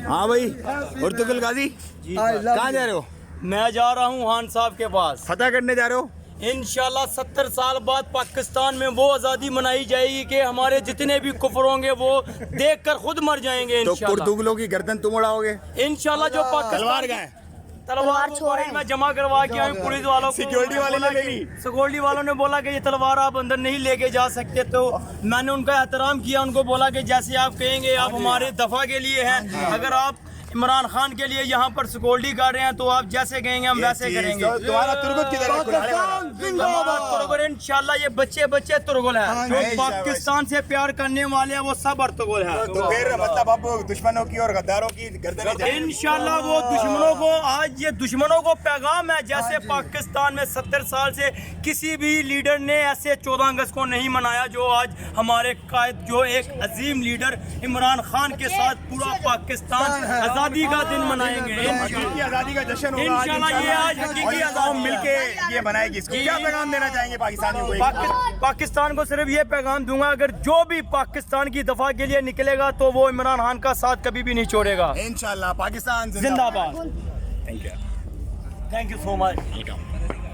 ہاں بھائی Ertugrul Ghazi کہاں جا رہے ہو؟ میں جا رہا ہوں خان صاحب کے پاس فتح کرنے جا رہے ہو؟ انشاءاللہ 70 سال بعد پاکستان میں وہ آزادی منائی جائے گی کہ ہمارے جتنے بھی کفر ہوں گے وہ دیکھ کر خود مر جائیں گے تو انشاءاللہ۔ پرتگالوں کی گردن تم اڑاؤ گے؟ انشاءاللہ جو پاکستان تلوار کہاں ہے؟ تلوار چھوڑیں میں جمع کروا کے آئی پولیس والوں کو، سیکیورٹی والے نے لے لی۔ سیکورٹی والوں نے بولا کہ یہ تلوار آپ اندر نہیں لے کے جا سکتے، تو میں نے ان کا احترام کیا، ان کو بولا کہ جیسے آپ کہیں گے، آپ ہمارے دفاع کے لیے ہیں، اگر آپ عمران خان کے لیے یہاں پر سیکورٹی کر رہے ہیں تو آپ جیسے کہیں گے ہم ویسے کریں گے۔ تمہارا ترگت کدھر ہے؟ ہمارا ترگل انشاءاللہ یہ بچے ترگل ہے، جو پاکستان سے پیار کرنے والے ہیں وہ سب ارطغرل ہے۔ تو پھر مطلب اب دشمنوں کی اور غداروں کی گردنیں انشاءاللہ وہ دشمنوں کو، آج یہ دشمنوں کو پیغام ہے، جیسے پاکستان میں 70 سال سے کسی بھی لیڈر نے ایسے 14 اگست کو نہیں منایا جو آج ہمارے قائد، جو ایک عظیم لیڈر عمران خان کے ساتھ پورا پاکستان آزادی کا دن منائیں گے۔ حقیقی آزادی کا جشن ہوگا انشاءاللہ یہ آج حقیقی آزادی مل کے یہ منائے گی۔ اس کو کیا پیغام دینا چاہیں گے پاکستانیوں کو؟ پاکستان کو صرف یہ پیغام دوں گا، اگر جو بھی پاکستان کی دفاع کے لیے نکلے گا تو وہ عمران خان کا ساتھ کبھی بھی نہیں چھوڑے گا۔ انشاءاللہ پاکستان زندہ باد۔ Thank you thank you so much.